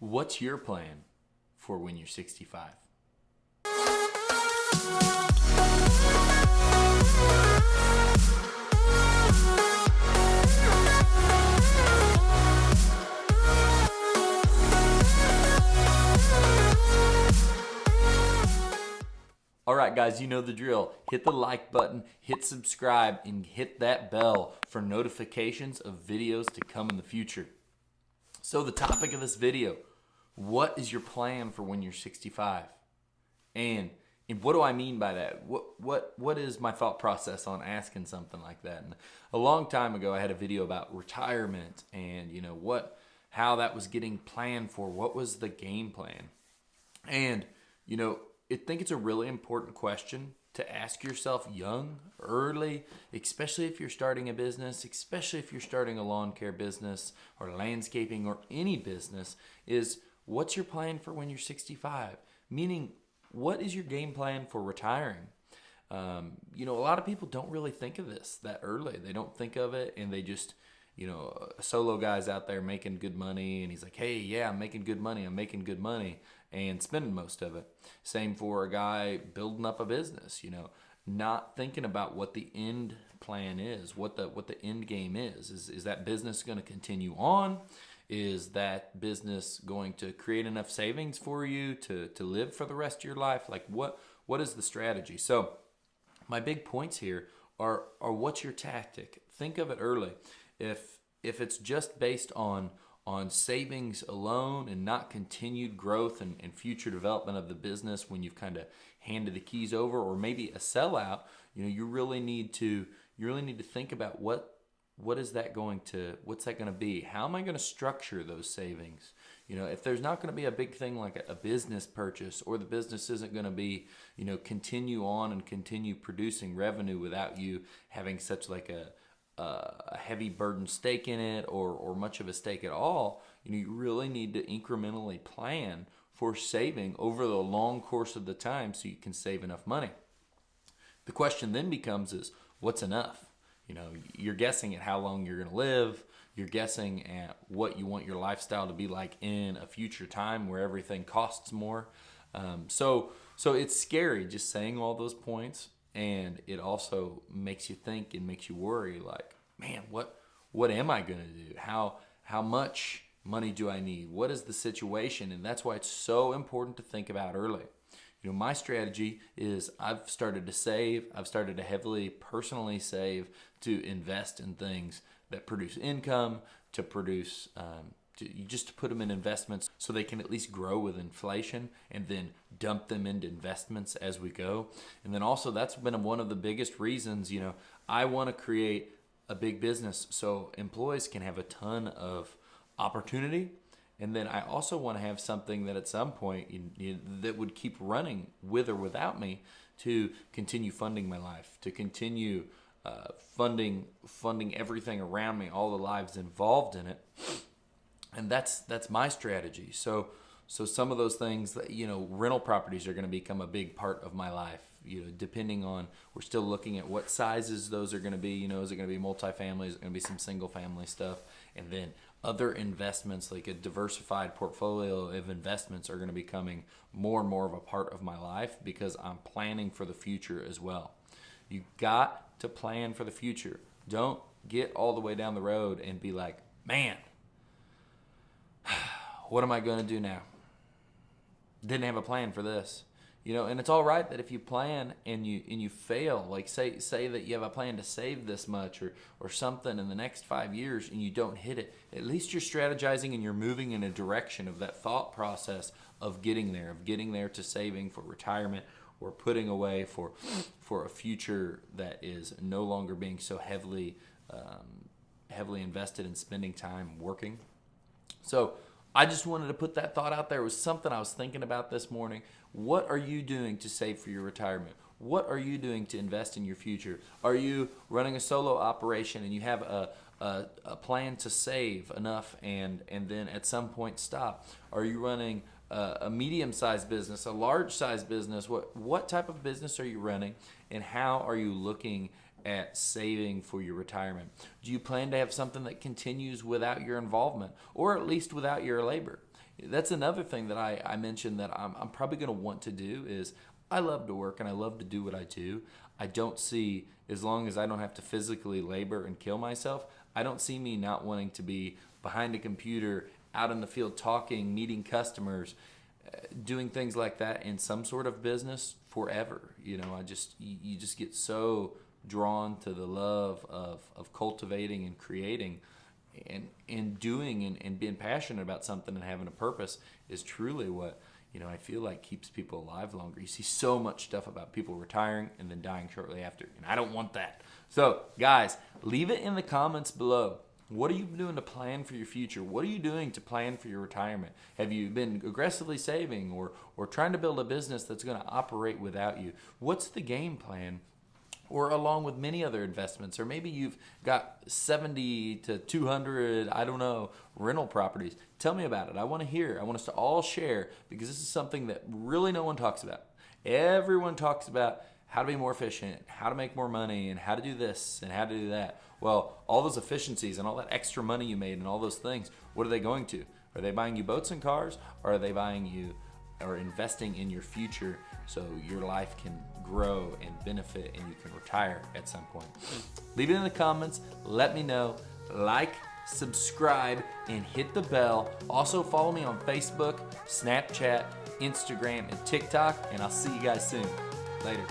What's your plan for when you're 65? All right, guys, you know the drill. Hit the like button, hit subscribe, and hit that bell for notifications of videos to come in the future. So the topic of this video, what is your plan for when you're 65? And what do I mean by that? What is my thought process on asking something like that? And a long time ago, I had a video about retirement and how that was getting planned for. What was the game plan? And I think it's a really important question to ask yourself young, early, especially if you're starting a business, especially if you're starting a lawn care business or landscaping or any business, is what's your plan for when you're 65? Meaning, what is your game plan for retiring? A lot of people don't really think of this that early. They don't think of it, and they just, a solo guy's out there making good money, and he's like, hey, yeah, I'm making good money, and spending most of it. Same for a guy building up a business, not thinking about what the end plan is, what the end game is. Is that business going to continue on? Is that business going to create enough savings for you to live for the rest of your life? Like what is the strategy? So my big points here are what's your tactic? Think of it early. If it's just based on savings alone and not continued growth and future development of the business when you've kind of handed the keys over, or maybe a sellout, you really need to think about what's that going to be? How am I going to structure those savings? If there's not going to be a big thing like a business purchase, or the business isn't going to be, continue on and continue producing revenue without you having such like a heavy burden stake in it, or much of a stake at all, you really need to incrementally plan for saving over the long course of the time so you can save enough money. The question then becomes is, what's enough? You're guessing at how long you're going to live. You're guessing at what you want your lifestyle to be like in a future time where everything costs more. So it's scary just saying all those points. And it also makes you think and makes you worry, like, man, what am I going to do? How much money do I need? What is the situation? And that's why it's so important to think about early. My strategy is I've started to save. I've started to heavily personally save to invest in things that produce income, to produce just to put them in investments so they can at least grow with inflation, and then dump them into investments as we go. And then also that's been one of the biggest reasons, I want to create a big business so employees can have a ton of opportunity. And then I also want to have something that at some point that would keep running with or without me to continue funding my life, to continue funding everything around me, all the lives involved in it. And that's my strategy. So some of those things that, rental properties are going to become a big part of my life, depending on, we're still looking at what sizes those are going to be. Is it going to be multifamily? Is it going to be some single family stuff? And then other investments, like a diversified portfolio of investments, are going to be becoming more and more of a part of my life because I'm planning for the future as well. You got to plan for the future. Don't get all the way down the road and be like, man, what am I going to do now? Didn't have a plan for this. And it's all right that if you plan and you fail, like say that you have a plan to save this much or something in the next 5 years and you don't hit it, at least you're strategizing and you're moving in a direction of that thought process of getting there to saving for retirement, or putting away for a future that is no longer being so heavily invested in spending time working. So I just wanted to put that thought out there. It was something I was thinking about this morning. What are you doing to save for your retirement? What are you doing to invest in your future? Are you running a solo operation and you have a plan to save enough and then at some point stop? Are you running a medium-sized business, a large-sized business? What type of business are you running, and how are you looking at saving for your retirement? Do you plan to have something that continues without your involvement, or at least without your labor? That's another thing that I mentioned that I'm probably going to want to do is I love to work and I love to do what I do. I don't see, as long as I don't have to physically labor and kill myself, I don't see me not wanting to be behind a computer, out in the field talking, meeting customers, doing things like that in some sort of business forever. You know, you just get so drawn to the love of cultivating and creating and doing and being passionate about something and having a purpose is truly what, you know, I feel like keeps people alive longer. You see so much stuff about people retiring and then dying shortly after, and I don't want that. So, guys, leave it in the comments below. What are you doing to plan for your future? What are you doing to plan for your retirement? Have you been aggressively saving or trying to build a business that's going to operate without you? What's the game plan? Or along with many other investments, or maybe you've got 70 to 200, I don't know, rental properties. Tell me about it. I want to hear. I want us to all share, because this is something that really no one talks about. Everyone talks about how to be more efficient, how to make more money, and how to do this and how to do that. Well, all those efficiencies and all that extra money you made and all those things, what are they going to? Are they buying you boats and cars, or are they buying you or investing in your future so your life can grow and benefit and you can retire at some point? Leave it in the comments. Let me know. Like, subscribe, and hit the bell. Also follow me on Facebook, Snapchat, Instagram, and TikTok, and I'll see you guys soon. Later.